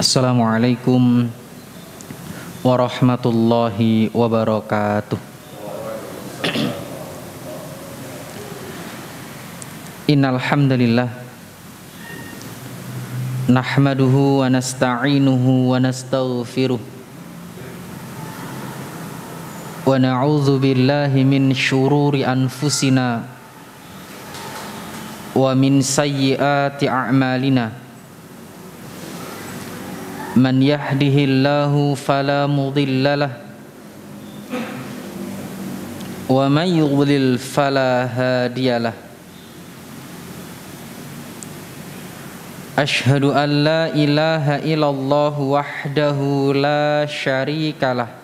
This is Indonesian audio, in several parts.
Assalamualaikum warahmatullahi wabarakatuh. Innal hamdalillah nahmaduhu wa nasta'inuhu wa nastaghfiruh wa na'udzu billahi min syururi anfusina wa min sayyiati a'malina. Man yahdihillahu fala mudilla lah wa man yudlil fala hadiyalah. Ashhadu an la ilaha illallah wahdahu la syarikalah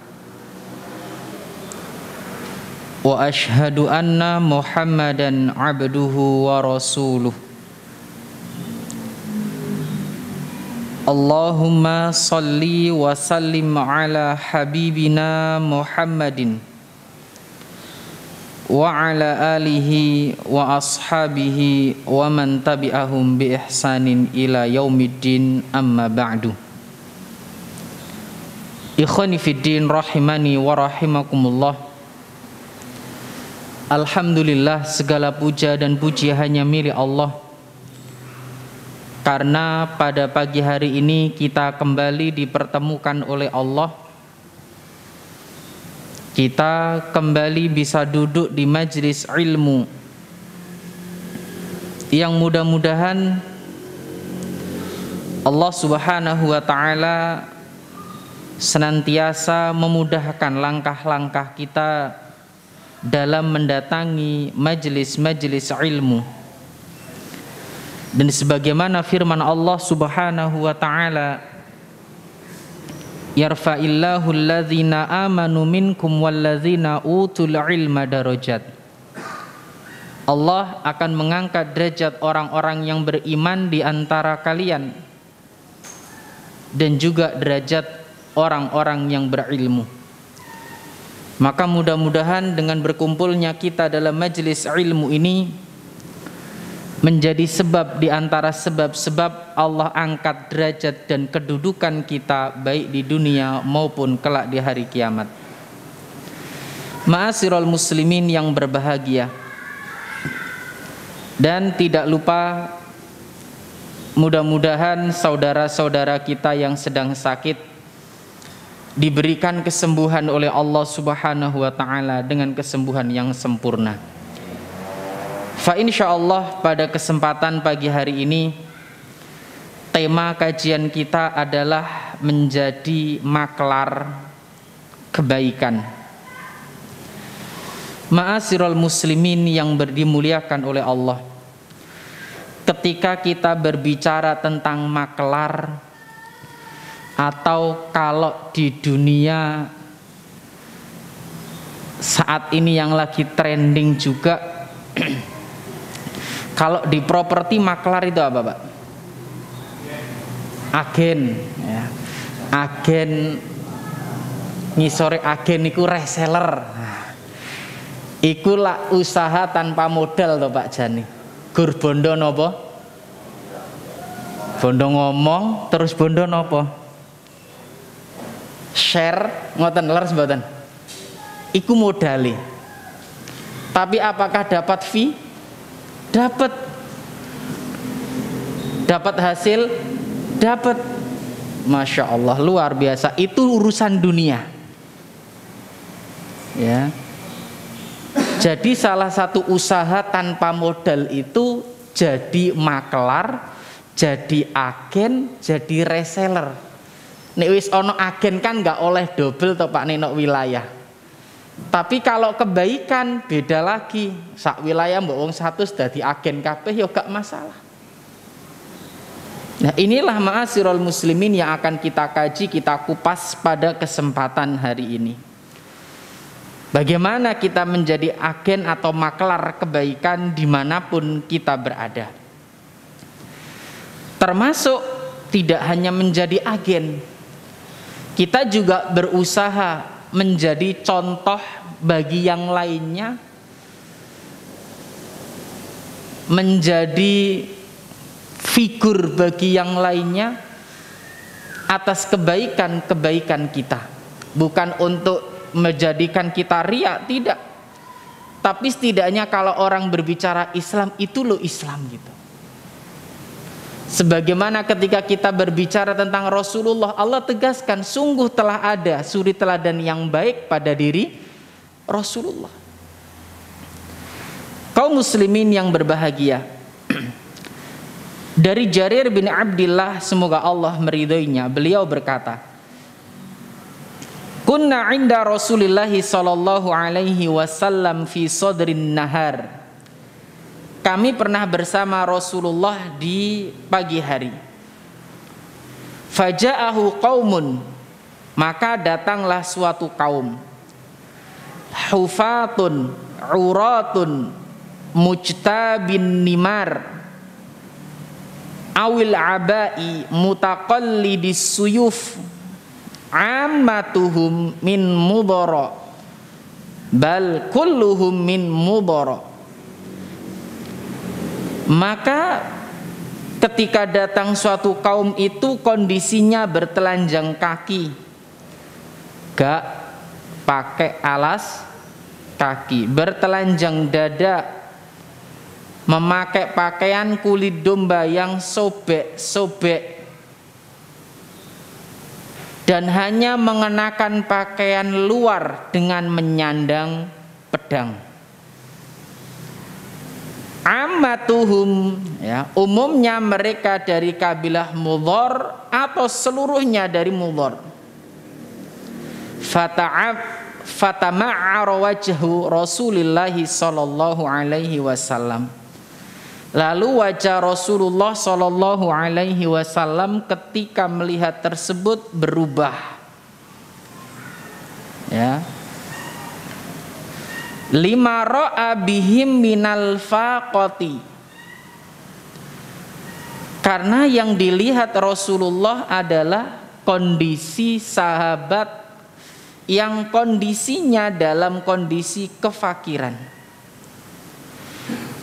wa ashhadu anna Muhammadan abduhu wa rasuluh. Allahumma salli wa sallim ala habibina Muhammadin wa ala alihi wa ashabihi wa man tabi'ahum bi ihsanin ila yaumiddin, amma ba'du. Ikhwani fiddin rahimani wa rahimakumullah. Alhamdulillah, segala puja dan puji hanya milik Allah, karena pada pagi hari ini kita kembali dipertemukan oleh Allah. Kita kembali bisa duduk di majelis ilmu yang mudah-mudahan Allah Subhanahu wa ta'ala senantiasa memudahkan langkah-langkah kita dalam mendatangi majelis-majelis ilmu. Dan sebagaimana firman Allah Subhanahu wa ta'ala, yarfa'illahu alladzina amanu minkum walladzina utul ilma darajat. Allah akan mengangkat derajat orang-orang yang beriman di antara kalian dan juga derajat orang-orang yang berilmu. Maka mudah-mudahan dengan berkumpulnya kita dalam majelis ilmu ini menjadi sebab di antara sebab-sebab Allah angkat derajat dan kedudukan kita baik di dunia maupun kelak di hari kiamat. Ma'asyiral muslimin yang berbahagia, dan tidak lupa mudah-mudahan saudara-saudara kita yang sedang sakit diberikan kesembuhan oleh Allah Subhanahu wa ta'ala dengan kesembuhan yang sempurna. Fa insyaallah pada kesempatan pagi hari ini tema kajian kita adalah menjadi maklar kebaikan. Ma'asyiral muslimin yang dimuliakan oleh Allah, ketika kita berbicara tentang maklar, atau kalau di dunia saat ini yang lagi trending juga kalau di properti maklar itu apa, Pak? Agen, ya. Agen ngisore agen iku reseller. Nah, iku lah usaha tanpa modal to, Pak Jani. Gur bondo napa? Bondo ngomong terus bondo napa? Share ngoten leres mboten? Iku modali. Tapi apakah dapat fee? Dapat hasil, dapat. Masya Allah, luar biasa. Itu urusan dunia, ya. Jadi salah satu usaha tanpa modal itu jadi maklar, jadi agen, jadi reseller. Nek wis ono agen kan nggak oleh double toh Pak Nenok wilayah. Tapi kalau kebaikan beda lagi. Sak wilayah mbok wong 100 dadi agen kabeh ya gak masalah. Nah, inilah ma'asyiral muslimin yang akan kita kaji, kita kupas pada kesempatan hari ini. Bagaimana kita menjadi agen atau maklar kebaikan dimanapun kita berada. Termasuk tidak hanya menjadi agen, kita juga berusaha menjadi contoh bagi yang lainnya, menjadi figur bagi yang lainnya, atas kebaikan-kebaikan kita, bukan untuk menjadikan kita riya, tidak. Tapi setidaknya kalau orang berbicara Islam, itu loh Islam gitu. Sebagaimana ketika kita berbicara tentang Rasulullah, Allah tegaskan sungguh telah ada suri teladan yang baik pada diri Rasulullah. Kaum muslimin yang berbahagia, dari Jarir bin Abdillah, semoga Allah meridhoinya, beliau berkata, kunna inda Rasulillah sallallahu alaihi wasallam fi sadrin nahar. Kami pernah bersama Rasulullah di pagi hari. Faja'ahu qaumun, maka datanglah suatu kaum. Hufatun, uratun, mujtabin nimar, awil abai mutaqallidis suyuf, ammatuhum min mudara, bal kulluhum min mudara. Maka ketika datang suatu kaum itu kondisinya bertelanjang kaki, gak pakai alas kaki, bertelanjang dada, memakai pakaian kulit domba yang sobek-sobek, dan hanya mengenakan pakaian luar dengan menyandang pedang. Ammatuhum, ya, umumnya mereka dari kabilah Mudhar atau seluruhnya dari Mudhar. Fatama'ara wajhu Rasulillah sallallahu alaihi wasallam. Lalu wajah Rasulullah sallallahu alaihi wasallam ketika melihat tersebut berubah. Ya. Lima ra'a bihim minal faqati, karena yang dilihat Rasulullah adalah kondisi sahabat yang kondisinya dalam kondisi kefakiran.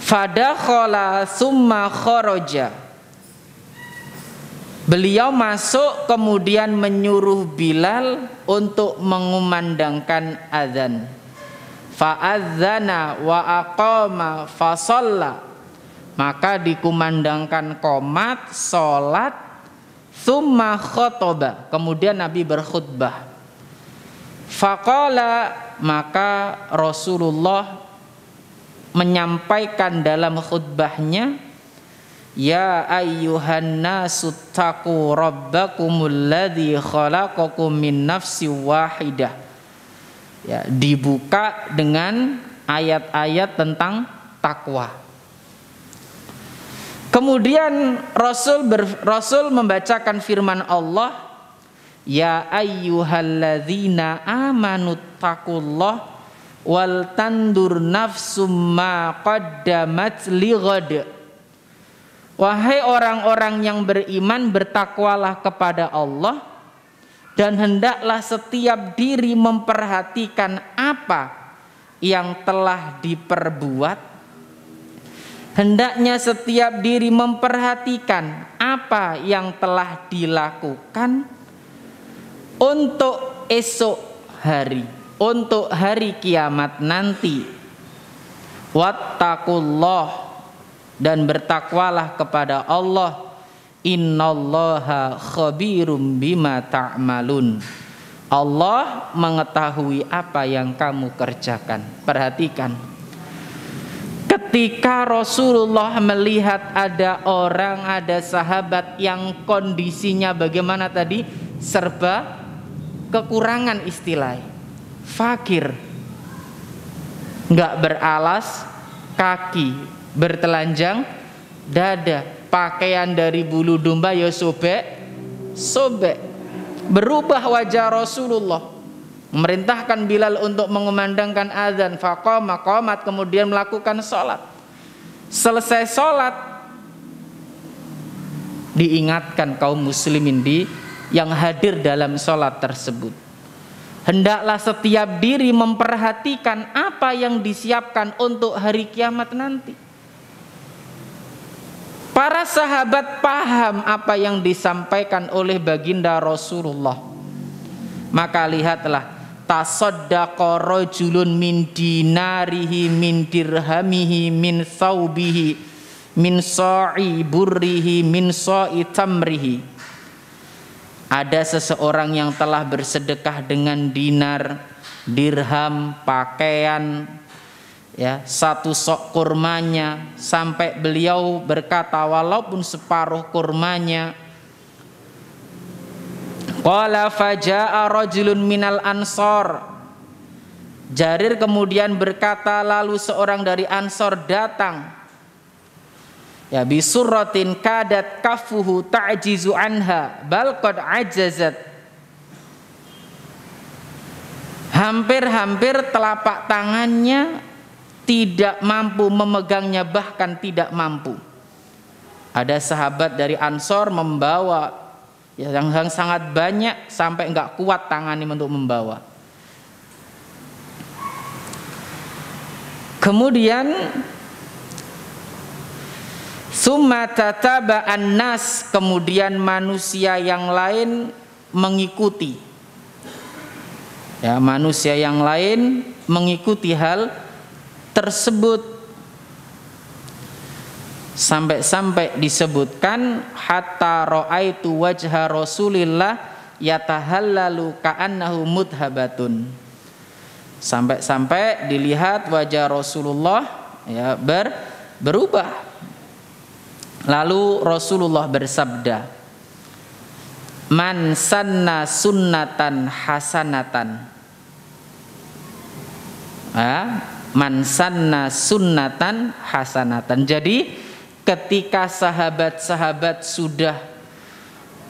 Fadakhala summa kharaja, beliau masuk kemudian menyuruh Bilal untuk mengumandangkan azan. Fa'adzana wa aqama fa shalla, maka dikumandangkan qomat, salat, tsumma khotoba, kemudian Nabi berkhutbah. Faqala, maka Rasulullah menyampaikan dalam khutbahnya, ya ayyuhan nasu taqu rabbakumul ladzi khalaqakum min nafsin wahidah. Ya, dibuka dengan ayat-ayat tentang takwa. Kemudian Rasul membacakan firman Allah, ya ayyuhalladzina amanu taqullah wal tandur nafsum ma qaddamat lighad. Wahai orang-orang yang beriman, bertakwalah kepada Allah, dan hendaklah setiap diri memperhatikan apa yang telah diperbuat. Hendaknya setiap diri memperhatikan apa yang telah dilakukan untuk esok hari, untuk hari kiamat nanti. Wattaqullah, dan bertakwalah kepada Allah. Innallaha khabirum bima ta'malun. Allah mengetahui apa yang kamu kerjakan. Perhatikan, ketika Rasulullah melihat ada orang, ada sahabat yang kondisinya bagaimana tadi, serba kekurangan istilah, fakir, nggak beralas kaki, bertelanjang dada, pakaian dari bulu domba ya sobek. Berubah wajah Rasulullah, memerintahkan Bilal untuk mengumandangkan azan. Faqama, qomat, kemudian melakukan sholat. Selesai sholat, diingatkan kaum muslimin yang hadir dalam sholat tersebut, hendaklah setiap diri memperhatikan apa yang disiapkan untuk hari kiamat nanti. Para sahabat paham apa yang disampaikan oleh baginda Rasulullah. Maka lihatlah, tasaddaqa rajulun min dinarihi min dirhamihi min thawbihi min sa'i burrihi min sa'i tamrihi. Ada seseorang yang telah bersedekah dengan dinar, dirham, pakaian, ya, satu sok kurmanya, sampai beliau berkata walaupun separuh kurmanya. Qala faja'a rajulun minal ansor. Jarir kemudian berkata, lalu seorang dari Ansor datang, ya, bisurratin kadat kafuhu ta'jizu anha bal qad ajazat. Hampir-hampir telapak tangannya tidak mampu memegangnya, bahkan tidak mampu. Ada sahabat dari Ansor membawa yang sangat banyak sampai enggak kuat tangannya untuk membawa. Kemudian summa tataba'an nas, kemudian manusia yang lain mengikuti. Ya, manusia yang lain mengikuti hal tersebut, sampai-sampai disebutkan hatta ra'aitu wajha Rasulillah yatahallalu ka'annahu mudhabatun. Sampai-sampai dilihat wajah Rasulullah, ya, berubah. Lalu Rasulullah bersabda, man sanna sunnatan hasanatan. Man sanna sunnatan hasanatan. Jadi ketika sahabat-sahabat sudah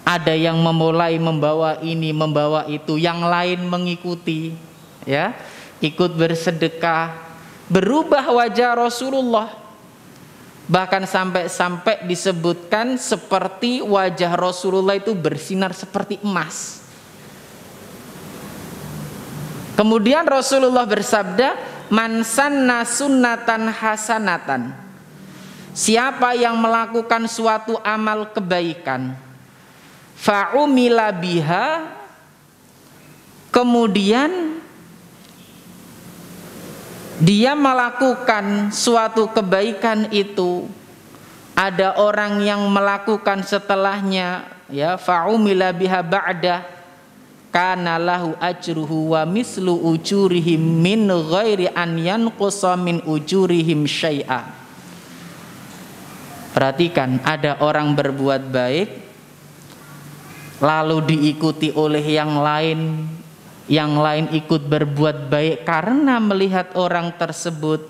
ada yang memulai membawa ini, membawa itu, yang lain mengikuti, ya, ikut bersedekah, berubah wajah Rasulullah. Bahkan sampai disebutkan seperti wajah Rasulullah itu bersinar seperti emas. Kemudian Rasulullah bersabda, man sanna sunnatan hasanatan. Siapa yang melakukan suatu amal kebaikan, fa'umila biha, kemudian dia melakukan suatu kebaikan itu, ada orang yang melakukan setelahnya, ya, fa'umila biha ba'da, kana lahu ajruhu wa mislu ujurihim min ghairi an yanqusa min ujurihim syai'a. Perhatikan, ada orang berbuat baik lalu diikuti oleh yang lain ikut berbuat baik karena melihat orang tersebut,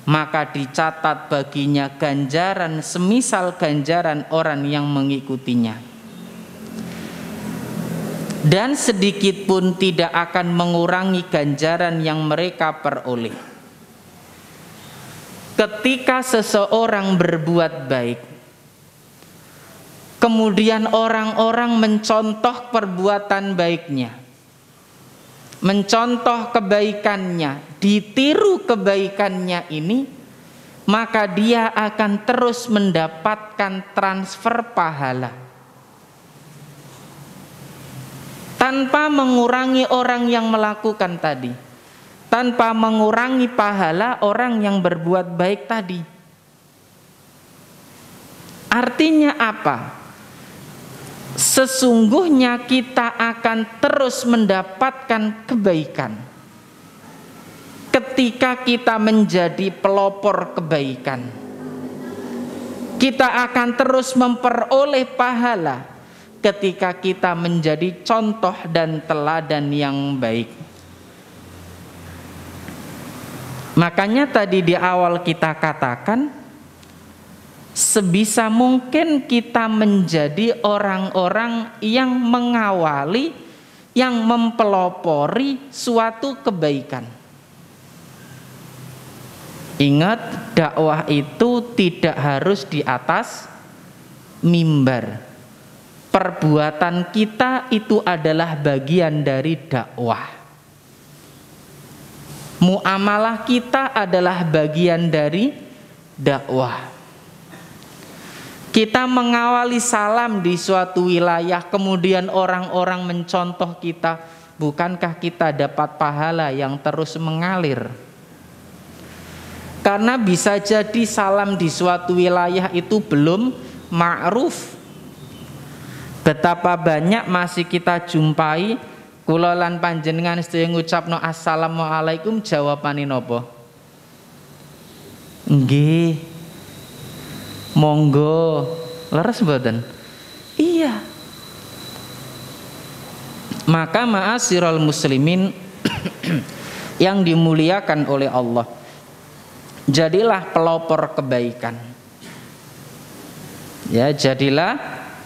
maka dicatat baginya ganjaran semisal ganjaran orang yang mengikutinya, dan sedikit pun tidak akan mengurangi ganjaran yang mereka peroleh. Ketika seseorang berbuat baik, kemudian orang-orang mencontoh perbuatan baiknya, mencontoh kebaikannya, ditiru kebaikannya ini, maka dia akan terus mendapatkan transfer pahala tanpa mengurangi orang yang melakukan tadi, tanpa mengurangi pahala orang yang berbuat baik tadi. Artinya apa? Sesungguhnya kita akan terus mendapatkan kebaikan ketika kita menjadi pelopor kebaikan. Kita akan terus memperoleh pahala ketika kita menjadi contoh dan teladan yang baik. Makanya tadi di awal kita katakan, sebisa mungkin kita menjadi orang-orang yang mengawali, yang mempelopori suatu kebaikan. Ingat, dakwah itu tidak harus di atas mimbar. Perbuatan kita itu adalah bagian dari dakwah. Muamalah kita adalah bagian dari dakwah. Kita mengawali salam di suatu wilayah, kemudian orang-orang mencontoh kita, bukankah kita dapat pahala yang terus mengalir? Karena bisa jadi salam di suatu wilayah itu belum ma'ruf. Betapa banyak masih kita jumpai kula lan panjenengan sedaya ngucapno assalamualaikum, jawabane napa? Nggih. Monggo. Leres mboten? Iya. Maka ma'asyiral muslimin yang dimuliakan oleh Allah, jadilah pelopor kebaikan. Ya, jadilah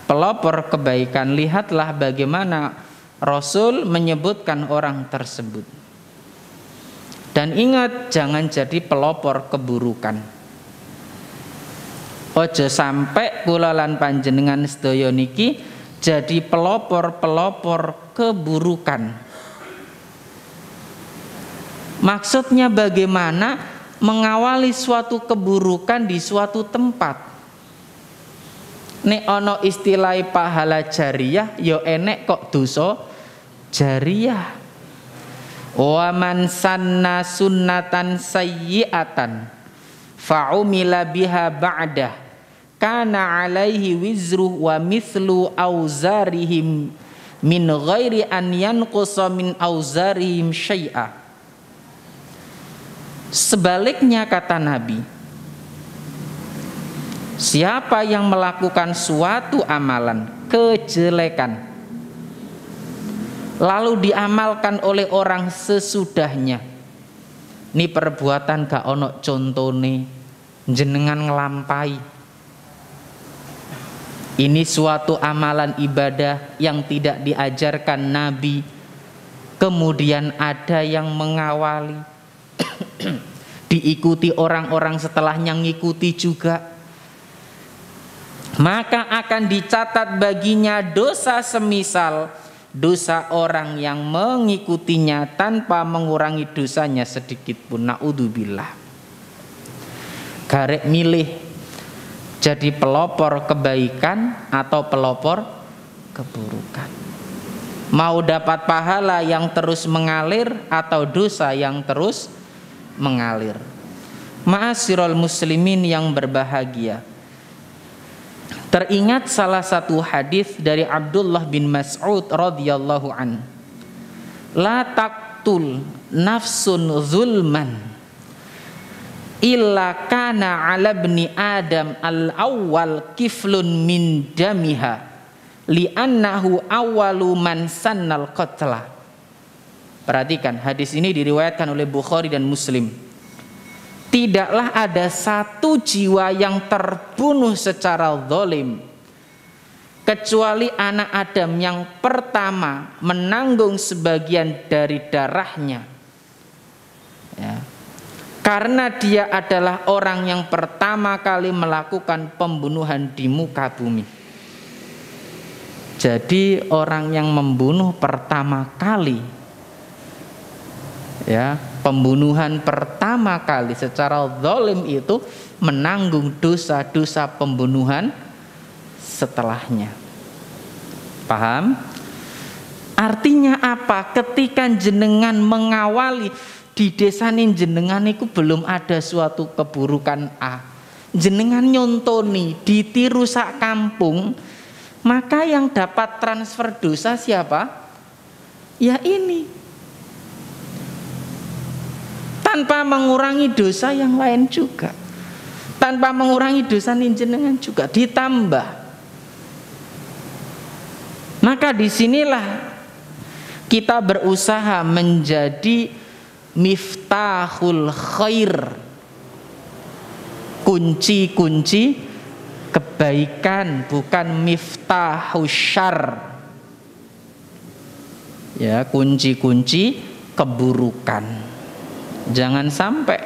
pelopor kebaikan. Lihatlah bagaimana Rasul menyebutkan orang tersebut. Dan ingat, jangan jadi pelopor keburukan. Ojo sampai kula lan panjenengan sedaya niki jadi pelopor-pelopor keburukan. Maksudnya bagaimana mengawali suatu keburukan di suatu tempat. Nek ono istilah pahala jariyah, yo enek kok dosa jariyah. Wa man sanna sunnatan sayyi'atan fa'umila biha ba'dah kana alaihi wizruh wa mithlu auzarihim min ghairi an yanqusa min auzarihim syai'a. Sebaliknya kata Nabi, siapa yang melakukan suatu amalan kejelekan lalu diamalkan oleh orang sesudahnya, ini perbuatan gak ono contone, jenengan ngelampai. Ini suatu amalan ibadah yang tidak diajarkan Nabi, kemudian ada yang mengawali, diikuti orang-orang setelahnya ngikuti juga, maka akan dicatat baginya dosa semisal dosa orang yang mengikutinya tanpa mengurangi dosanya sedikit pun. Naudzubillah. Garek milih jadi pelopor kebaikan atau pelopor keburukan. Mau dapat pahala yang terus mengalir atau dosa yang terus mengalir. Ma'asyiral muslimin yang berbahagia, teringat salah satu hadis dari Abdullah bin Mas'ud radhiyallahu an. La taqtul nafsun zulman illa kana ala ibni adam al-awwal kiflun min damiha li'annahu awwalu man sannal qatla. Perhatikan, hadis ini diriwayatkan oleh Bukhari dan Muslim. Tidaklah ada satu jiwa yang terbunuh secara zalim kecuali anak Adam yang pertama menanggung sebagian dari darahnya, ya, karena dia adalah orang yang pertama kali melakukan pembunuhan di muka bumi. Jadi orang yang membunuh pertama kali, ya, pembunuhan pertama kali secara zalim itu menanggung dosa-dosa pembunuhan setelahnya. Paham? Artinya apa? Ketika jenengan mengawali di desa nih jenengan itu belum ada suatu keburukan A, jenengan nyontoni ditiru sak kampung, maka yang dapat transfer dosa siapa? Ya ini, tanpa mengurangi dosa yang lain juga, tanpa mengurangi dosa nih jenengan juga ditambah. Maka disinilah kita berusaha menjadi miftahul khair, kunci-kunci kebaikan, bukan miftahus syarr, ya, kunci-kunci keburukan. Jangan sampai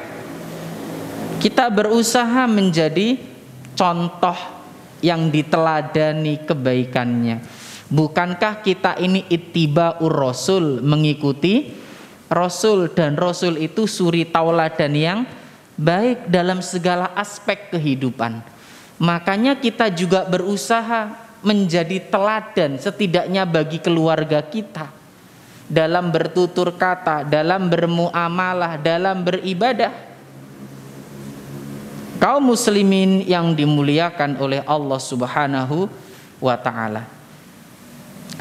kita berusaha menjadi contoh yang diteladani kebaikannya. Bukankah kita ini ittiba'ur rasul, mengikuti Rasul, dan Rasul itu suri tauladan yang baik dalam segala aspek kehidupan. Makanya kita juga berusaha menjadi teladan setidaknya bagi keluarga kita dalam bertutur kata, dalam bermuamalah, dalam beribadah. Kaum muslimin yang dimuliakan oleh Allah Subhanahu wa ta'ala,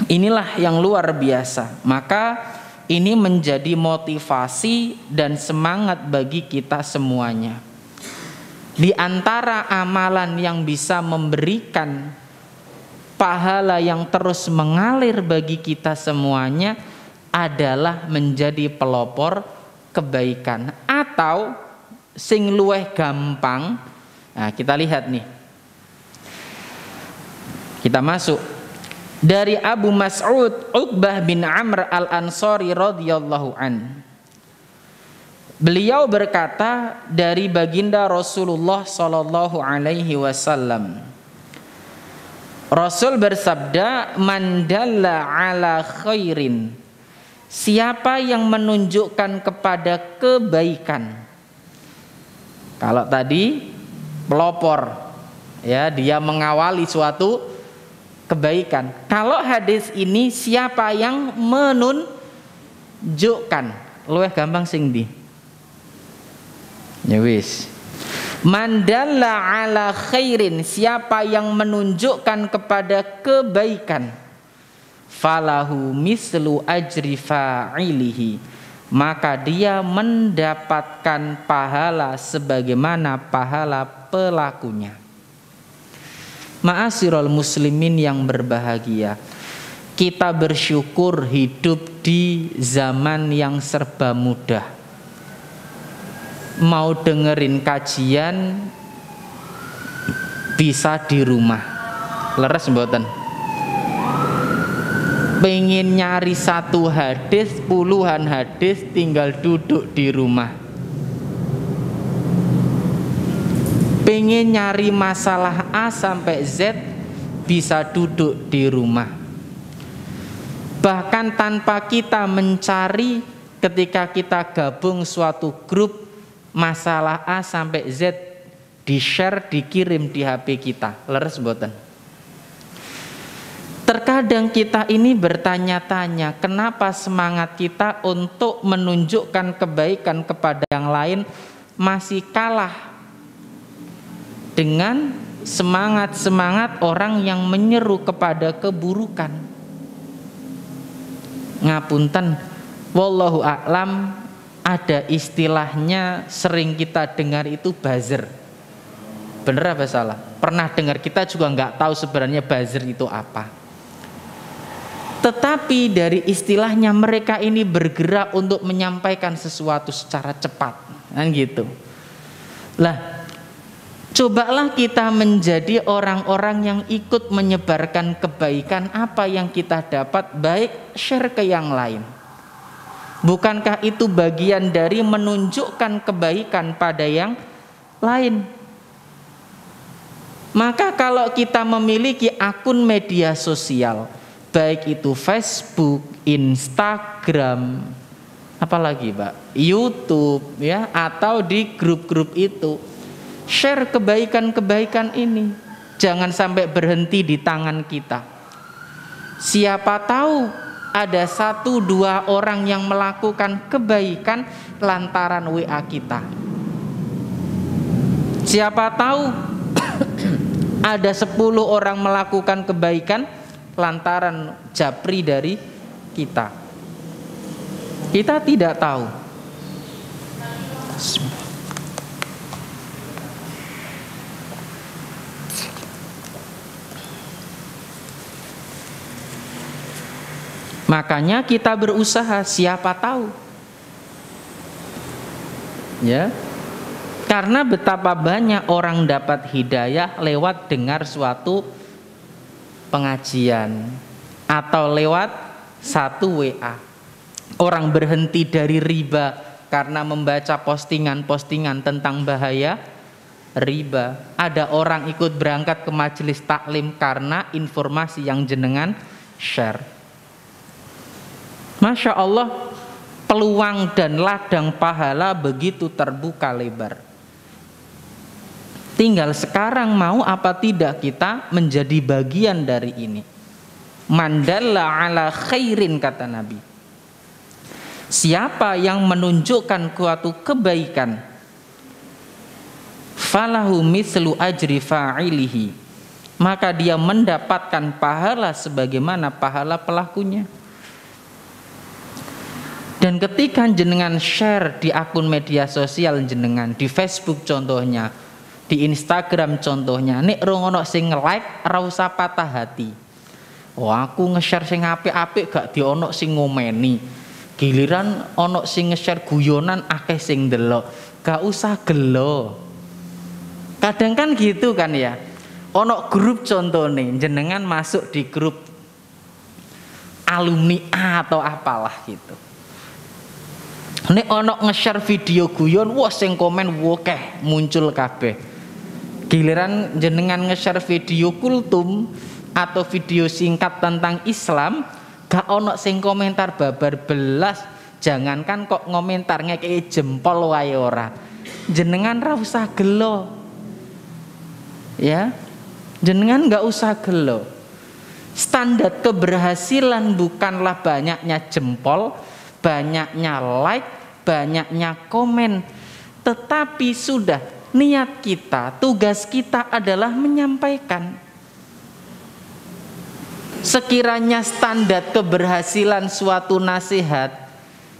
inilah yang luar biasa. Maka ini menjadi motivasi dan semangat bagi kita semuanya. Di antara amalan yang bisa memberikan pahala yang terus mengalir bagi kita semuanya adalah menjadi pelopor kebaikan. Atau sing luweh gampang, nah kita lihat nih, kita masuk dari Abu Mas'ud Uqbah bin Amr al-Ansari radhiyallahu an. Beliau berkata dari baginda Rasulullah sallallahu alaihi wasallam, Rasul bersabda, man dalla ala khairin, siapa yang menunjukkan kepada kebaikan. Kalau tadi pelopor, ya, dia mengawali suatu kebaikan. Kalau hadis ini siapa yang menunjukkan, luwih gampang sing ndi? Ya wis. Man dalla ala khairin, siapa yang menunjukkan kepada kebaikan, falahu mislu ajri fa'ilihi, maka dia mendapatkan pahala sebagaimana pahala pelakunya. Ma'asyiral muslimin yang berbahagia, kita bersyukur hidup di zaman yang serba mudah. Mau dengerin kajian bisa di rumah, leres mboten? Pengen nyari satu hadis, puluhan hadis, tinggal duduk di rumah. Pengen nyari masalah A sampai Z, bisa duduk di rumah. Bahkan tanpa kita mencari, ketika kita gabung suatu grup, masalah A sampai Z di-share, dikirim di HP kita. Leres mboten? Terkadang kita ini bertanya-tanya, kenapa semangat kita untuk menunjukkan kebaikan kepada yang lain masih kalah dengan semangat-semangat orang yang menyeru kepada keburukan. Ngapunten, wallahu a'lam, ada istilahnya sering kita dengar itu buzzer. Bener apa salah? Pernah dengar, kita juga nggak tahu sebenarnya buzzer itu apa. Tetapi dari istilahnya mereka ini bergerak untuk menyampaikan sesuatu secara cepat, kan gitu. Lah, cobalah kita menjadi orang-orang yang ikut menyebarkan kebaikan. Apa yang kita dapat baik, share ke yang lain. Bukankah itu bagian dari menunjukkan kebaikan pada yang lain? Maka kalau kita memiliki akun media sosial, baik itu Facebook, Instagram, apalagi Pak, YouTube, ya, atau di grup-grup itu, share kebaikan-kebaikan ini. Jangan sampai berhenti di tangan kita. Siapa tahu ada 1-2 orang yang melakukan kebaikan lantaran WA kita. Siapa tahu ada 10 orang melakukan kebaikan lantaran japri dari kita. Kita tidak tahu. Makanya kita berusaha, siapa tahu. Ya. Karena betapa banyak orang dapat hidayah lewat dengar suatu pengajian atau lewat satu WA. Orang berhenti dari riba karena membaca postingan-postingan tentang bahaya riba. Ada orang ikut berangkat ke majelis taklim karena informasi yang jenengan share. Masya Allah, peluang dan ladang pahala begitu terbuka lebar. Tinggal sekarang mau apa tidak kita menjadi bagian dari ini. Mandalla ala khairin, kata Nabi. Siapa yang menunjukkan suatu kebaikan, falahu mislu ajri fa'ilihi, maka dia mendapatkan pahala sebagaimana pahala pelakunya. Dan ketika jenengan share di akun media sosial jenengan, di Facebook contohnya, di Instagram contohnya, nek rongono sing like, ora usah patah hati. Oh, aku nge-share sing apik-apik gak diono sing ngomeni. Giliran ono sing nge-share guyonan akeh sing ndelok. Gak usah gelo. Kadang kan gitu kan ya. Ono grup contohnya, jenengan masuk di grup alumni A atau apalah gitu. Nek ono nge-share video guyon, wah sing komen wokeh muncul kabeh. Giliran jenengan nge-share video kultum atau video singkat tentang Islam, gak ono sing komentar babar belas. Jangankan kok ngomentar ngekei jempol wae ora. Jenengan ra usah gelo. Ya. Jenengan gak usah gelo. Standar keberhasilan bukanlah banyaknya jempol, banyaknya like, banyaknya komen, tetapi sudah niat kita, tugas kita adalah menyampaikan. Sekiranya standar keberhasilan suatu nasihat,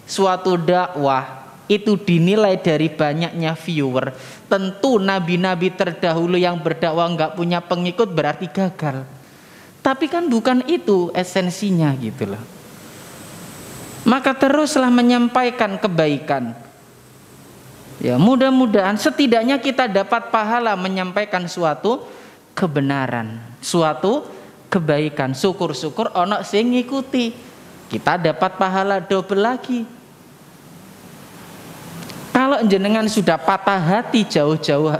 suatu dakwah itu dinilai dari banyaknya viewer, tentu nabi-nabi terdahulu yang berdakwah nggak punya pengikut berarti gagal. Tapi kan bukan itu esensinya gitu loh. Maka teruslah menyampaikan kebaikan. Ya, mudah-mudahan setidaknya kita dapat pahala menyampaikan suatu kebenaran, suatu kebaikan. Syukur-syukur ono sing ngikuti. Kita dapat pahala double lagi. Kalau jenengan sudah patah hati jauh-jauh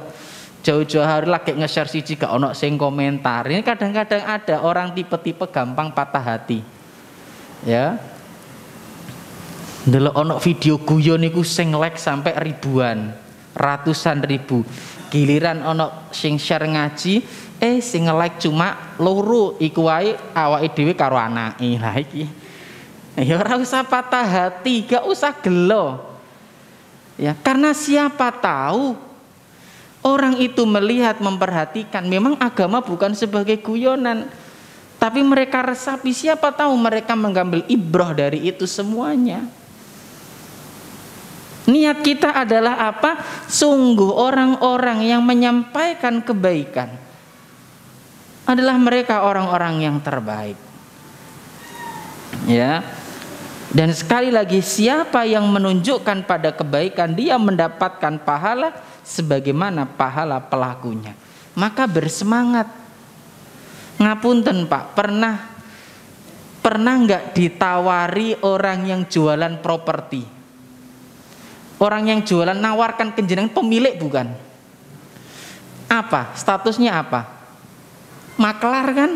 hari lagi nge-share siji gak ono sing komentar. Ini kadang-kadang ada orang tipe-tipe gampang patah hati. Ya. Ndelok ono video guyon iku sing like sampai ribuan, ratusan ribu. Giliran ono sing share ngaji, sing like cuma loro, iku wae awake dhewe karo anake. Lah iki. Ya ora usah patah hati, gak usah gelo. Ya, karena siapa tahu orang itu melihat, memperhatikan, memang agama bukan sebagai guyonan, tapi mereka resapi, siapa tahu mereka mengambil ibrah dari itu semuanya. Niat kita adalah apa? Sungguh orang-orang yang menyampaikan kebaikan adalah mereka orang-orang yang terbaik. Ya. Dan sekali lagi, siapa yang menunjukkan pada kebaikan, dia mendapatkan pahala sebagaimana pahala pelakunya. Maka bersemangat. Ngapunten Pak, pernah nggak ditawari orang yang jualan properti? Orang yang jualan nawarkan ke jenengan, pemilik bukan? Apa? Statusnya apa? Maklar kan?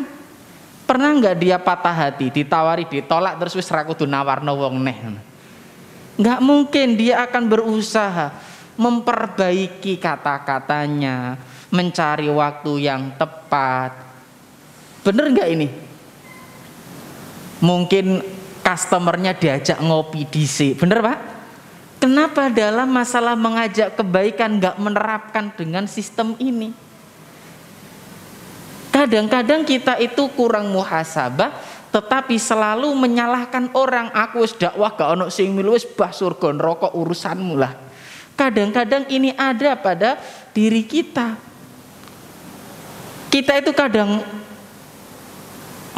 Pernah nggak dia patah hati, ditawari, ditolak terus wis ra kudu nawarno wong neh? Nggak mungkin, dia akan berusaha memperbaiki kata-katanya, mencari waktu yang tepat. Bener nggak ini? Mungkin customernya diajak ngopi dhisik, bener Pak? Kenapa dalam masalah mengajak kebaikan nggak menerapkan dengan sistem ini? Kadang-kadang kita itu kurang muhasabah, tetapi selalu menyalahkan orang. Aku wis dakwah gak ono sing milu, wis bah surga neraka urusanmu lah. Kadang-kadang ini ada pada diri kita. Kita itu kadang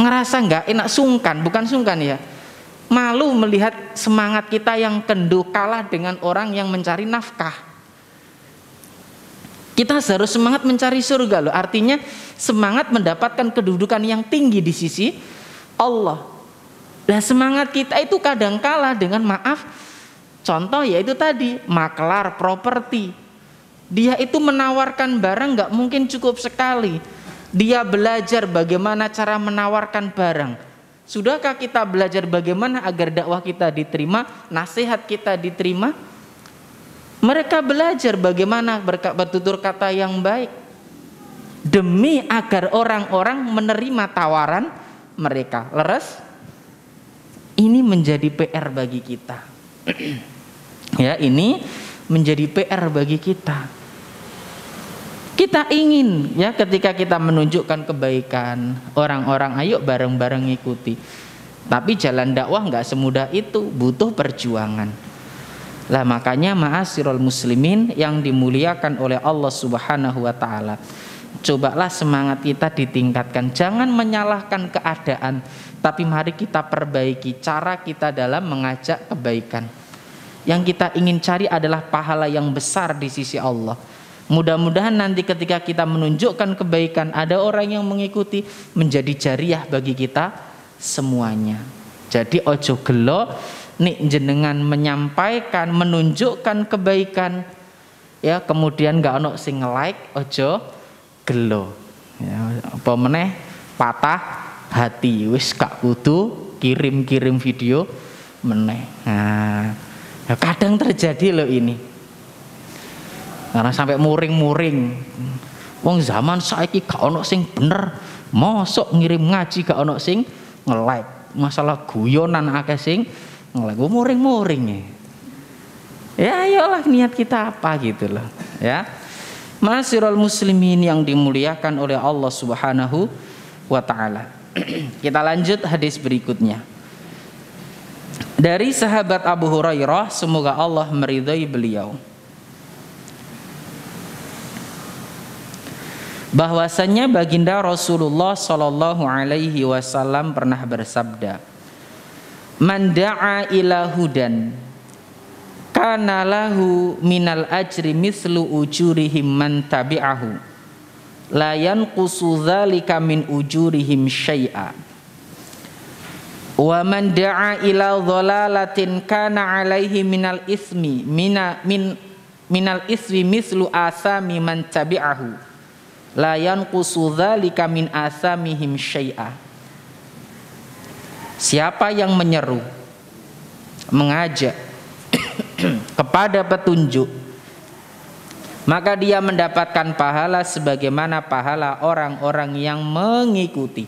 ngerasa nggak enak, sungkan, bukan sungkan ya. Malu melihat semangat kita yang kendu kalah dengan orang yang mencari nafkah. Kita harus semangat mencari surga loh. Artinya semangat mendapatkan kedudukan yang tinggi di sisi Allah. Nah, semangat kita itu kadang kalah dengan maaf. Contoh yaitu tadi maklar properti. Dia itu menawarkan barang nggak mungkin cukup sekali. Dia belajar bagaimana cara menawarkan barang. Sudahkah kita belajar bagaimana agar dakwah kita diterima, nasihat kita diterima? Mereka belajar bagaimana bertutur kata yang baik. demi agar orang-orang menerima tawaran mereka. Leres? Ini menjadi PR bagi kita. Ya, ini menjadi PR bagi kita. Kita ingin ya ketika kita menunjukkan kebaikan, orang-orang ayo bareng-bareng ngikuti. Tapi jalan dakwah nggak semudah itu, butuh perjuangan. Lah makanya ma'asyiral muslimin yang dimuliakan oleh Allah Subhanahu wa taala. Cobalah semangat kita ditingkatkan. Jangan menyalahkan keadaan, tapi mari kita perbaiki cara kita dalam mengajak kebaikan. Yang kita ingin cari adalah pahala yang besar di sisi Allah. Mudah-mudahan nanti ketika kita menunjukkan kebaikan, ada orang yang mengikuti, menjadi jariah bagi kita semuanya. Jadi ojo gelo nik jenengan menyampaikan, menunjukkan kebaikan, ya kemudian gak ono sing like, ojo gelo. Ya, apa meneh patah hati, wis gak kudu kirim-kirim video meneh. Nah, ya kadang terjadi loh ini. Karena sampai muring-muring. Wong zaman saiki gak ono sing bener, mosok ngirim ngaji gak ono sing nge-like. Masalah guyonan akeh sing nge-like, muring-muring. Ya ayolah niat kita apa gitu loh, ya. Ma'asyiral muslimin yang dimuliakan oleh Allah Subhanahu wa taala. Kita lanjut hadis berikutnya. Dari sahabat Abu Hurairah, semoga Allah meridhai beliau, bahwasannya baginda Rasulullah sallallahu alaihi wasallam pernah bersabda, "Man da'a ila hudan kana lahu minal ajri mislu ujurihim man tabi'ahu la yanqusu dzalika min ujurihim syai'a wa man da'a ila dhalalatin kana alaihi minal ismi minal ismi mislu asami man tabi'ahu la yanqusu dzalika min asamihim syai'a." Siapa yang menyeru, mengajak kepada petunjuk, maka dia mendapatkan pahala sebagaimana pahala orang-orang yang mengikuti.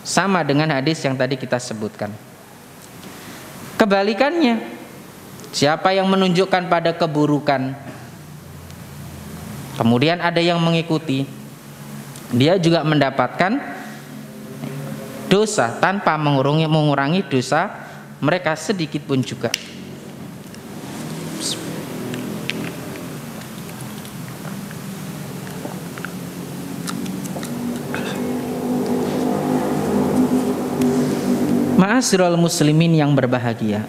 Sama dengan hadis yang tadi kita sebutkan. Kebalikannya, siapa yang menunjukkan pada keburukan, kemudian ada yang mengikuti, dia juga mendapatkan dosa tanpa mengurangi dosa mereka sedikit pun juga. Ma'asyiral muslimin yang berbahagia.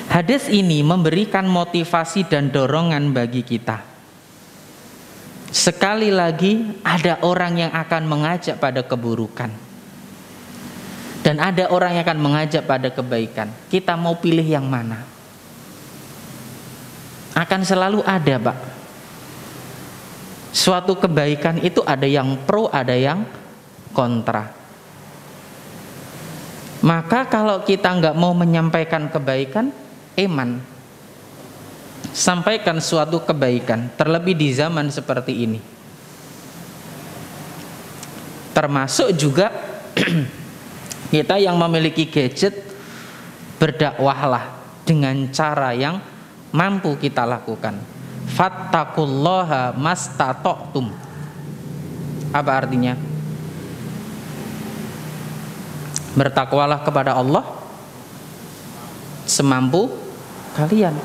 Hadis ini memberikan motivasi dan dorongan bagi kita. Sekali lagi ada orang yang akan mengajak pada keburukan, dan ada orang yang akan mengajak pada kebaikan. Kita mau pilih yang mana? Akan selalu ada, Pak. Suatu kebaikan itu ada yang pro, ada yang kontra. Maka kalau kita nggak mau menyampaikan kebaikan, eman. Sampaikan suatu kebaikan, terlebih di zaman seperti ini. Termasuk juga kita yang memiliki gadget, berdakwahlah dengan cara yang mampu kita lakukan. Fattaqullaha mastata'tum. Apa artinya? Bertakwalah kepada Allah semampu kalian.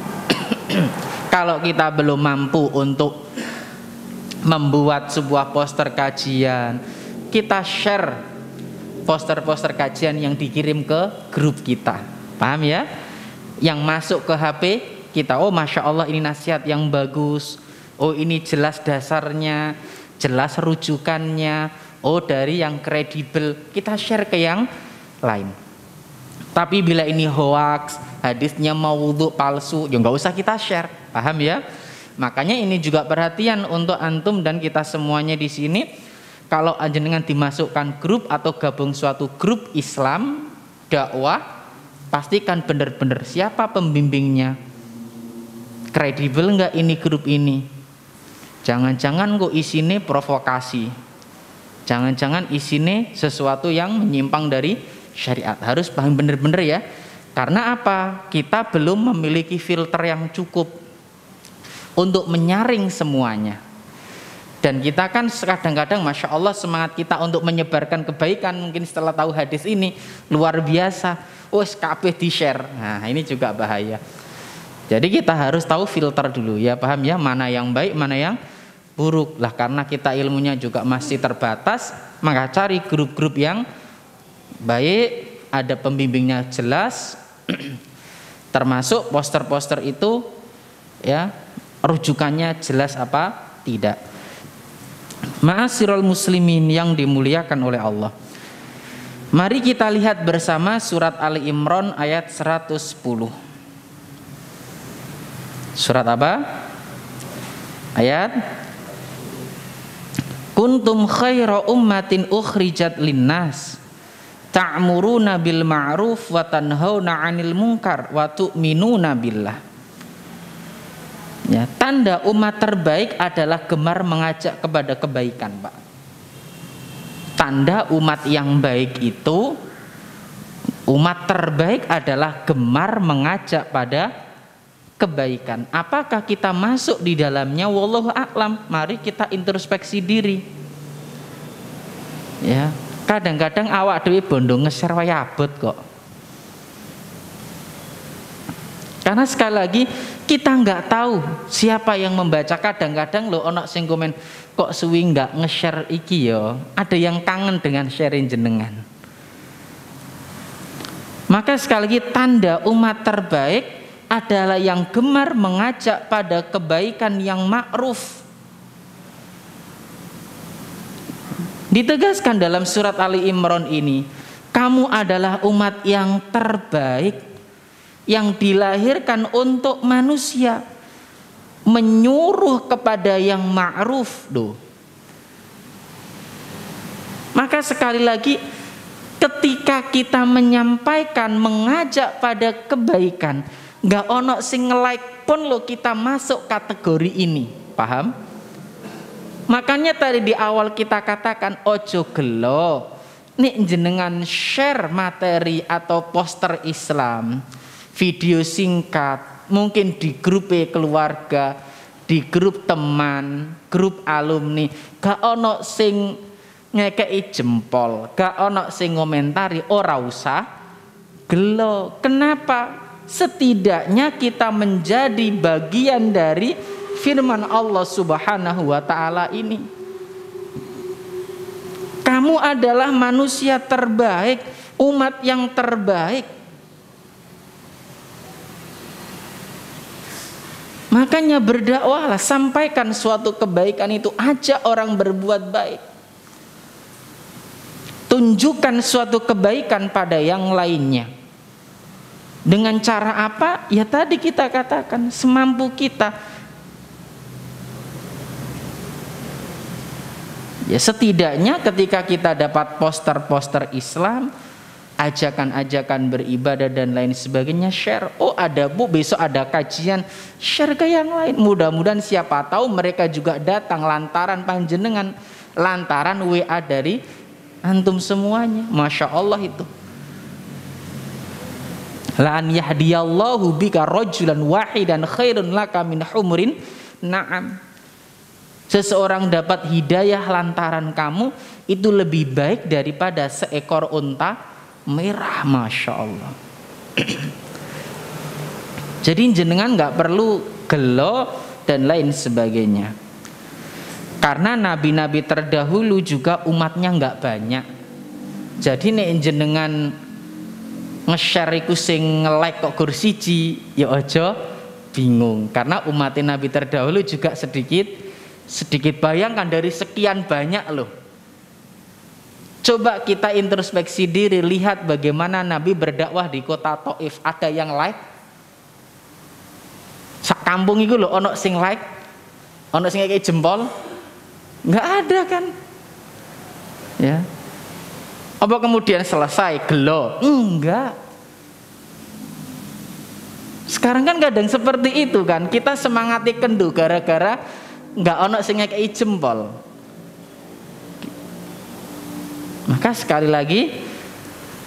Kalau kita belum mampu untuk membuat sebuah poster kajian, kita share poster-poster kajian yang dikirim ke grup kita. Paham ya? Yang masuk ke HP kita, oh Masya Allah ini nasihat yang bagus, oh ini jelas dasarnya, jelas rujukannya, oh dari yang kredibel, kita share ke yang lain. Tapi bila ini hoax, hadisnya maudhu, palsu, ya nggak usah kita share. Paham ya? Makanya ini juga perhatian untuk antum dan kita semuanya di sini. Kalau jenengan dimasukkan grup atau gabung suatu grup Islam dakwah, pastikan benar-benar siapa pembimbingnya, kredibel nggak ini grup ini. Jangan-jangan kok isine provokasi. Jangan-jangan isine sesuatu yang menyimpang dari syariat. Harus paham benar-benar ya. Karena apa? Kita belum memiliki filter yang cukup untuk menyaring semuanya. Dan kita kan kadang-kadang Masya Allah semangat kita untuk menyebarkan kebaikan mungkin setelah tahu hadis ini luar biasa. Wes kabeh di-share. Nah ini juga bahaya. Jadi kita harus tahu filter dulu ya, paham ya, mana yang baik, mana yang buruk. Lah karena kita ilmunya juga masih terbatas, maka cari grup-grup yang baik, ada pembimbingnya jelas, termasuk poster-poster itu ya rujukannya jelas apa tidak. Ma'asyiral muslimin yang dimuliakan oleh Allah. Mari kita lihat bersama surat Ali Imran ayat 110. Surat apa? Ayat Kuntum khaira ummatin ukhrijat linnas ta'muruna bil ma'ruf wa tanhauna 'anil munkar wa tu'minuna billah. Ya, tanda umat terbaik adalah gemar mengajak kepada kebaikan, Pak. Tanda umat yang baik itu, umat terbaik adalah gemar mengajak pada kebaikan. Apakah kita masuk di dalamnya? Wallahu a'lam. Mari kita introspeksi diri. Ya, kadang-kadang awak dhewe bondo nge-share wae abot kok. Karena sekali lagi kita nggak tahu siapa yang membaca. Kadang-kadang lo ono sing komen kok suwi nggak nge-share iki yo. Ada yang kangen dengan sharing jenengan. Maka sekali lagi tanda umat terbaik adalah yang gemar mengajak pada kebaikan yang ma'ruf. Ditegaskan dalam surat Ali Imran ini, kamu adalah umat yang terbaik yang dilahirkan untuk manusia, menyuruh kepada yang ma'ruf. Maka sekali lagi ketika kita menyampaikan, mengajak pada kebaikan, gak ono sing nge-like pun lo kita masuk kategori ini, paham? Makanya tadi di awal kita katakan ojo gelo nih jenengan share materi atau poster Islam, video singkat, mungkin di grup keluarga, di grup teman, grup alumni, gak ono sing ngekei jempol, gak ono sing ngomentari, ora usah gelo. Kenapa? Setidaknya kita menjadi bagian dari firman Allah Subhanahu wa ta'ala ini. Kamu adalah manusia terbaik, umat yang terbaik. Makanya berdakwahlah, sampaikan suatu kebaikan itu, ajak orang berbuat baik. Tunjukkan suatu kebaikan pada yang lainnya. Dengan cara apa? Ya tadi kita katakan, semampu kita. Ya setidaknya ketika kita dapat poster-poster Islam, ajakan-ajakan beribadah dan lain sebagainya, share. Oh ada bu, besok ada kajian, share ke yang lain. Mudah-mudahan siapa tahu mereka juga datang lantaran panjenengan, lantaran WA dari antum semuanya. Masya Allah itu. La an yahdiyallahu bika rajulan wahidan khairun laka min humurin na'am. Seseorang dapat hidayah lantaran kamu itu lebih baik daripada seekor unta merah. Masya Allah. Jadi jenengan nggak perlu gelo dan lain sebagainya. Karena nabi-nabi terdahulu juga umatnya nggak banyak. Jadi nek jenengan nge-share iku sing nge-like kok gur siji, ya aja bingung. Karena umat nabi terdahulu juga sedikit. Bayangkan dari sekian banyak loh. Coba kita introspeksi diri, lihat bagaimana Nabi berdakwah di kota Taif. Ada yang like? Sak kampung itu loh, ono sing like, ono sing kayak jempol, nggak ada kan? Ya. Apa kemudian selesai gelo? Enggak. Sekarang kan kadang seperti itu kan, kita semangati kendu gara-gara nggak ono sing ngekei jempol. Maka sekali lagi,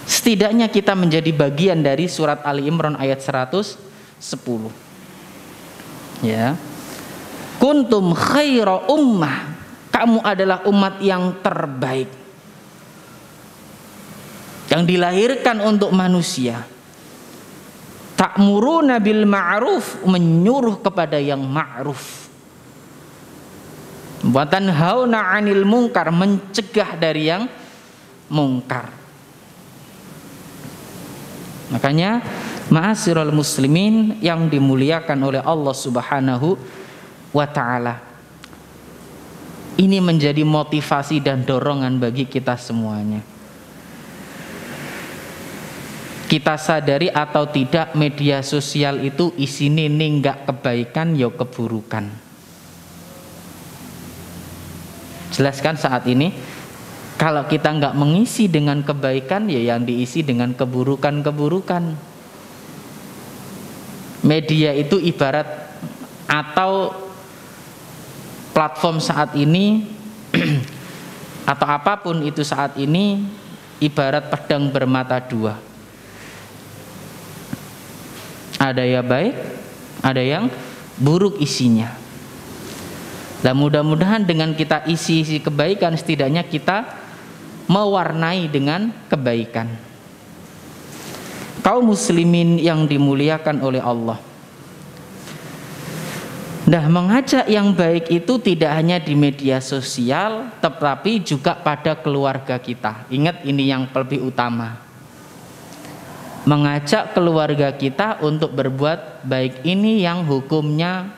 setidaknya kita menjadi bagian dari surat Ali Imran ayat 110. Ya. Kuntum khaira ummah, kamu adalah umat yang terbaik, yang dilahirkan untuk manusia. Ta'muruna bil ma'ruf, menyuruh kepada yang ma'ruf. Wa tanhauna 'anil munkar, mencegah dari yang mungkar. Makanya ma'asyiral muslimin yang dimuliakan oleh Allah Subhanahu wa taala, ini menjadi motivasi dan dorongan bagi kita semuanya. Kita sadari atau tidak, media sosial itu isine ninggak kebaikan ya keburukan. Jelaskan saat ini, kalau kita nggak mengisi dengan kebaikan, ya yang diisi dengan keburukan-keburukan. Media itu ibarat, atau platform saat ini atau apapun itu saat ini, ibarat pedang bermata dua. Ada yang baik, ada yang buruk isinya. Dan mudah-mudahan dengan kita isi kebaikan, setidaknya kita mewarnai dengan kebaikan. Kaum muslimin yang dimuliakan oleh Allah, nah, mengajak yang baik itu tidak hanya di media sosial, tetapi juga pada keluarga kita. Ingat, ini yang lebih utama. Mengajak keluarga kita untuk berbuat baik, ini yang hukumnya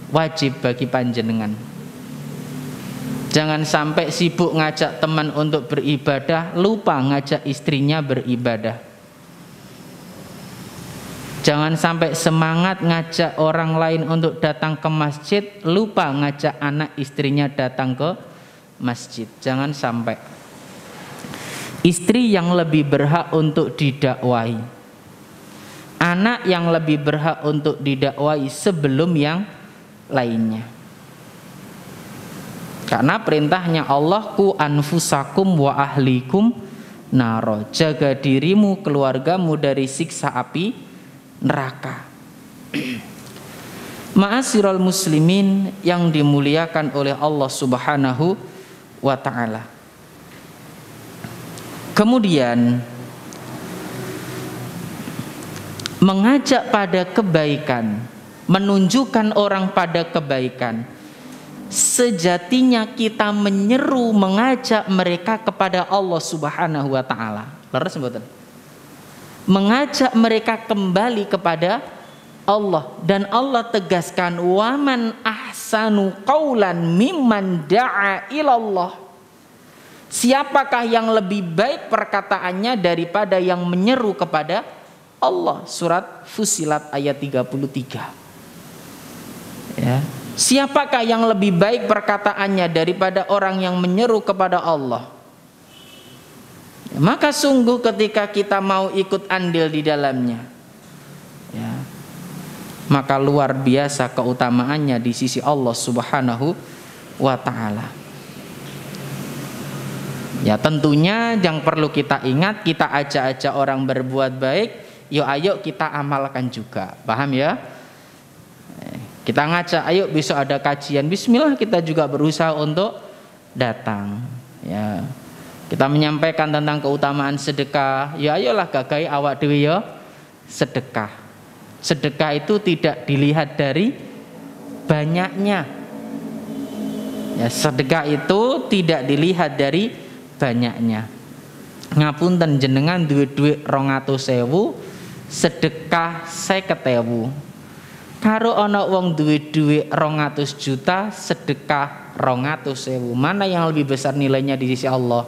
wajib bagi panjenengan. Jangan sampai sibuk ngajak teman untuk beribadah, lupa ngajak istrinya beribadah. Jangan sampai semangat ngajak orang lain untuk datang ke masjid, lupa ngajak anak istrinya datang ke masjid. Jangan sampai. Istri yang lebih berhak untuk didakwai, anak yang lebih berhak untuk didakwai sebelum yang lainnya. Karena perintahnya Allah, ku anfusakum wa ahlikum naro, jaga dirimu, keluargamu dari siksa api neraka. Ma'asyiral muslimin yang dimuliakan oleh Allah Subhanahu wa ta'ala. Kemudian mengajak pada kebaikan, menunjukkan orang pada kebaikan, sejatinya kita menyeru, mengajak mereka kepada Allah Subhanahu wa ta'ala. Leres mboten? Mengajak mereka kembali kepada Allah, dan Allah tegaskan, waman ahsanu qaulan mimman da'a ilallah. Siapakah yang lebih baik perkataannya daripada yang menyeru kepada Allah? Surat Fussilat ayat 33. Ya. Siapakah yang lebih baik perkataannya daripada orang yang menyeru kepada Allah? Maka sungguh ketika kita mau ikut andil di dalamnya, ya, maka luar biasa keutamaannya di sisi Allah Subhanahu wa ta'ala. Ya, tentunya yang perlu kita ingat, kita ajak-ajak orang berbuat baik, yuk ayo kita amalkan juga. Paham ya? Kita ngajak, ayo besok ada kajian, bismillah kita juga berusaha untuk datang. Ya. Kita menyampaikan tentang keutamaan sedekah, ya ayolah gagai awak dhewe ya sedekah. Sedekah itu tidak dilihat dari banyaknya. Ya, sedekah itu tidak dilihat dari banyaknya. Ngapunten jenengan duit-duit 200.000, sedekah 50.000. Karo ana wong duit-duit 200 juta, sedekah 200.000. Mana yang lebih besar nilainya di sisi Allah?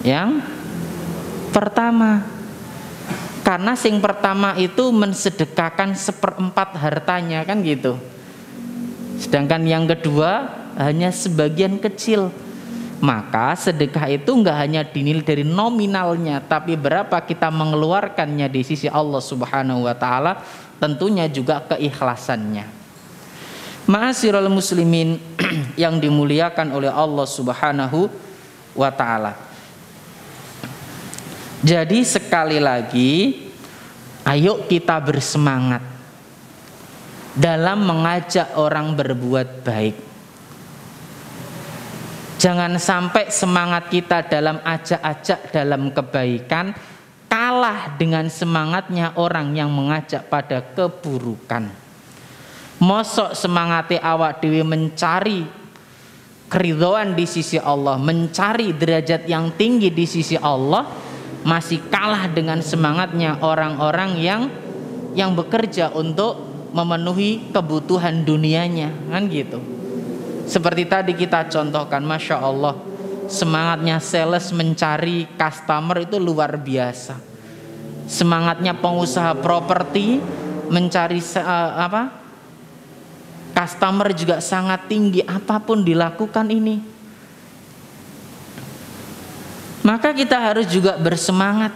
Yang pertama. Karena sing pertama itu mensedekahkan 1/4 hartanya, kan gitu. Sedangkan yang kedua hanya sebagian kecil. Maka sedekah itu enggak hanya dinilai dari nominalnya, tapi berapa kita mengeluarkannya di sisi Allah Subhanahu wa ta'ala, tentunya juga keikhlasannya. Ma'asyiral muslimin yang dimuliakan oleh Allah Subhanahu wa taala. Jadi sekali lagi, ayo kita bersemangat dalam mengajak orang berbuat baik. Jangan sampai semangat kita dalam ajak-ajak dalam kebaikan kalah dengan semangatnya orang yang mengajak pada keburukan. Mosok semangati awak dewi mencari keridhaan di sisi Allah, mencari derajat yang tinggi di sisi Allah, masih kalah dengan semangatnya orang-orang yang bekerja untuk memenuhi kebutuhan dunianya, kan gitu. Seperti tadi kita contohkan, Masya Allah, semangatnya sales mencari customer itu luar biasa. Semangatnya pengusaha properti mencari customer juga sangat tinggi, apapun dilakukan ini. Maka kita harus juga bersemangat.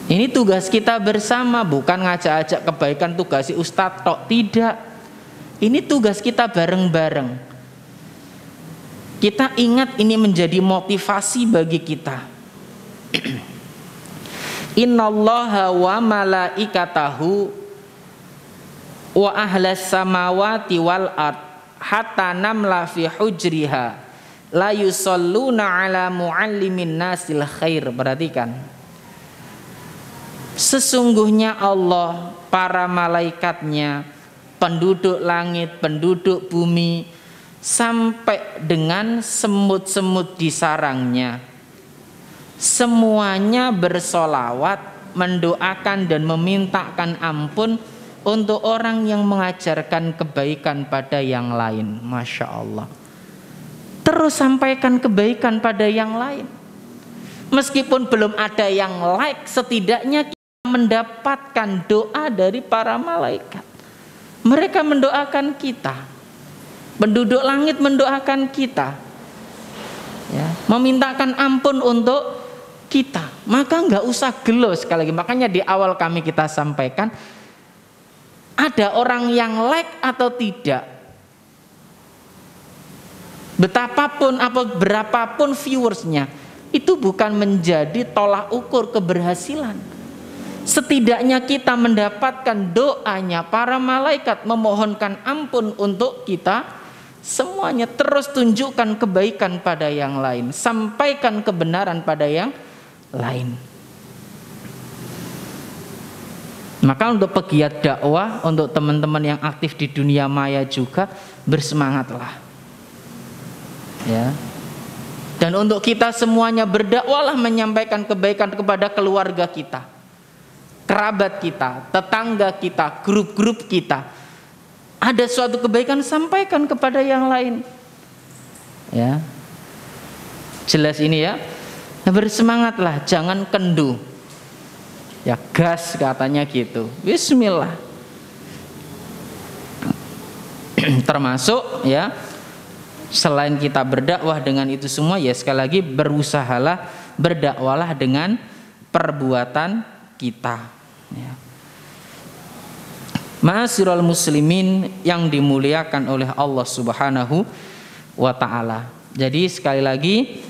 Ini tugas kita bersama, bukan ngajak-ajak kebaikan tugasi ustadz tok, tidak. Ini tugas kita bareng-bareng. Kita ingat ini menjadi motivasi bagi kita. Innallaha wa malaikatahu wa ahlas samawati wal ard hatta namla fi hujriha la yusalluna ala muallimin nasil khair. Perhatikan, sesungguhnya Allah, para malaikatnya, penduduk langit, penduduk bumi, sampai dengan semut-semut di sarangnya, semuanya bersolawat, mendoakan dan memintakan ampun untuk orang yang mengajarkan kebaikan pada yang lain. Masya Allah. Terus sampaikan kebaikan pada yang lain. Meskipun belum ada yang like, setidaknya kita mendapatkan doa dari para malaikat. Mereka mendoakan kita. Penduduk langit mendoakan kita, ya, memintakan ampun untuk kita. Maka nggak usah gelo. Sekali lagi, makanya di awal kami kita sampaikan, ada orang yang like atau tidak, betapapun atau berapapun viewersnya, itu bukan menjadi tolak ukur keberhasilan. Setidaknya kita mendapatkan doanya para malaikat memohonkan ampun untuk kita semuanya. Terus tunjukkan kebaikan pada yang lain, sampaikan kebenaran pada yang lain. Maka untuk pegiat dakwah, untuk teman-teman yang aktif di dunia maya juga, bersemangatlah, ya. Dan untuk kita semuanya, berdakwalah menyampaikan kebaikan kepada keluarga kita, kerabat kita, tetangga kita, grup-grup kita. Ada suatu kebaikan, sampaikan kepada yang lain, ya. Jelas ini ya. Bersemangatlah, jangan kendu. Ya gas katanya gitu. Bismillah. Termasuk ya, selain kita berdakwah dengan itu semua, ya sekali lagi berusahalah, berdakwalah dengan perbuatan kita, ya. Ma'asyiral muslimin yang dimuliakan oleh Allah Subhanahu wa taala. Jadi sekali lagi,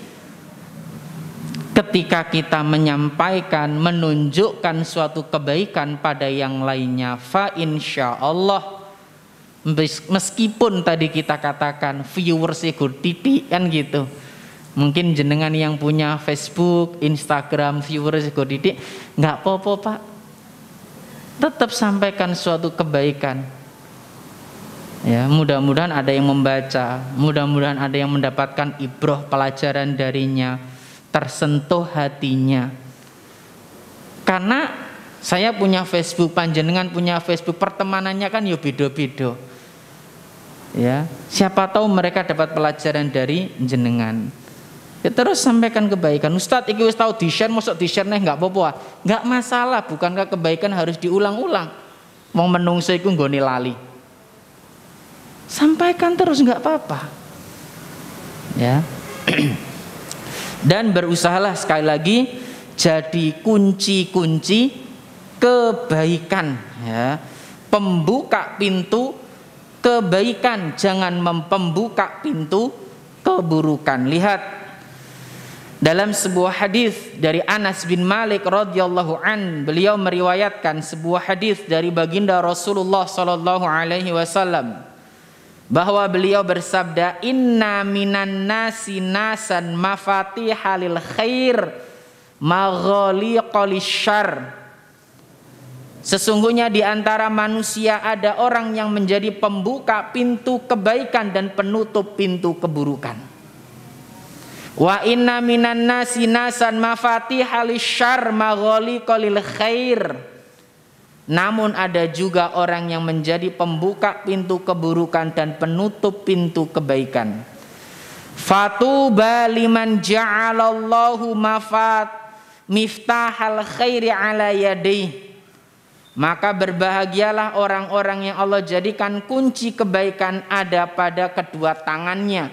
ketika kita menyampaikan, menunjukkan suatu kebaikan pada yang lainnya, fa insyaallah, meskipun tadi kita katakan viewers ikut titik kan gitu, mungkin jenengan yang punya Facebook, Instagram, viewers ikut titik, nggak apa-apa Pak, tetap sampaikan suatu kebaikan, ya. Mudah-mudahan ada yang membaca, mudah-mudahan ada yang mendapatkan ibrah pelajaran darinya, tersentuh hatinya. Karena saya punya Facebook, panjenengan punya Facebook, pertemanannya kan yo beda-beda, ya. Siapa tahu mereka dapat pelajaran dari jenengan, ya. Terus sampaikan kebaikan. Ustadz iki wis tahu di-share, mosok di-share neh nggak apa-apa. Nggak masalah, bukankah kebaikan harus diulang-ulang? Mau menungso iku nggone lali. Sampaikan terus, nggak apa-apa, ya. Dan berusahalah sekali lagi jadi kunci-kunci kebaikan, ya. pembuka pintu kebaikan, jangan membuka pintu keburukan. Lihat dalam sebuah hadis dari Anas bin Malik radhiyallahu an, beliau meriwayatkan sebuah hadis dari baginda Rasulullah sallallahu alaihi wasallam bahwa beliau bersabda, inna minan nasi nasan mafatihalil khair maghaliqal syarr. Sesungguhnya di antara manusia ada orang yang menjadi pembuka pintu kebaikan dan penutup pintu keburukan. Wa inna minan nasi nasan mafatihal syarr maghaliqal khair. Namun ada juga orang yang menjadi pembuka pintu keburukan dan penutup pintu kebaikan. Fatuba liman ja'alallahu miftahal khairi ala yadayhi. Maka berbahagialah orang-orang yang Allah jadikan kunci kebaikan ada pada kedua tangannya.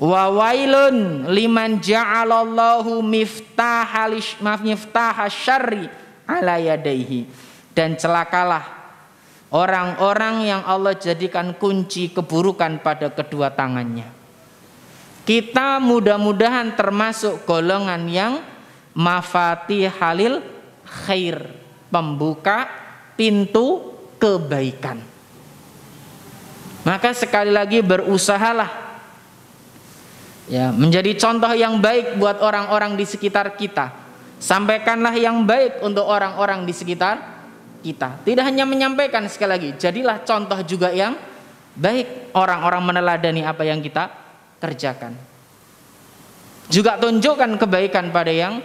Wa wailun liman ja'alallahu miftahash syarri ala yadayhi. Dan celakalah orang-orang yang Allah jadikan kunci keburukan pada kedua tangannya. Kita mudah-mudahan termasuk golongan yang mafatihalil khair, pembuka pintu kebaikan. Maka sekali lagi berusahalah ya menjadi contoh yang baik buat orang-orang di sekitar kita. Sampaikanlah yang baik untuk orang-orang di sekitar kita. Tidak hanya menyampaikan, sekali lagi jadilah contoh juga yang baik, orang-orang meneladani apa yang kita kerjakan. Juga tunjukkan kebaikan pada yang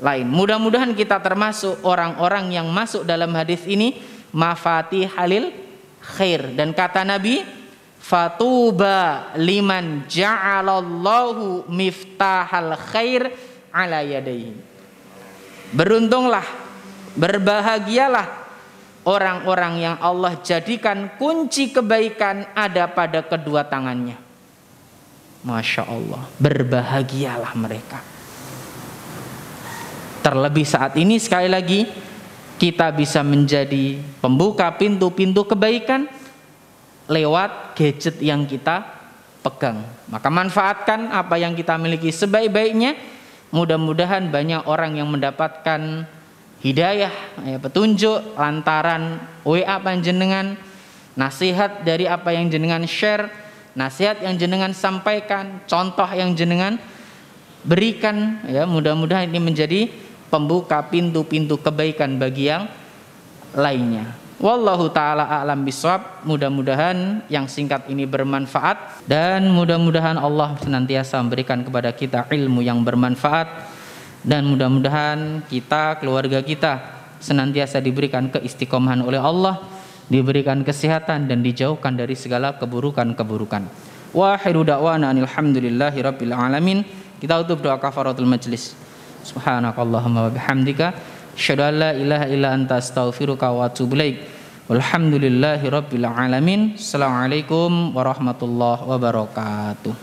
lain. Mudah-mudahan kita termasuk orang-orang yang masuk dalam hadis ini mafatihalil khair. Dan kata Nabi, fatuba liman ja'alallahu miftahal khair ala yadayhi. Beruntunglah, berbahagialah orang-orang yang Allah jadikan kunci kebaikan ada pada kedua tangannya. Masya Allah, berbahagialah mereka. Terlebih saat ini sekali lagi kita bisa menjadi pembuka pintu-pintu kebaikan lewat gadget yang kita pegang. Maka manfaatkan apa yang kita miliki sebaik-baiknya. Mudah-mudahan banyak orang yang mendapatkan hidayah, petunjuk lantaran WA panjenengan, nasihat dari apa yang jenengan share, nasihat yang jenengan sampaikan, contoh yang jenengan berikan. Ya, mudah-mudahan ini menjadi pembuka pintu-pintu kebaikan bagi yang lainnya. Wallahu ta'ala a'lam bishawab. Mudah-mudahan yang singkat ini bermanfaat, dan mudah-mudahan Allah senantiasa memberikan kepada kita ilmu yang bermanfaat, dan mudah-mudahan kita, keluarga kita senantiasa diberikan keistiqomahan oleh Allah, diberikan kesehatan dan dijauhkan dari segala keburukan-keburukan. Wa akhiru da'wana alhamdulillahi rabbil alamin. Kita tutup doa kafaratul majlis. Subhanakallahumma wa bihamdika asyhadu an la ilaha illa anta astaghfiruka wa atubu ilaik. Walhamdulillahi rabbil alamin. Assalamualaikum warahmatullahi wabarakatuh.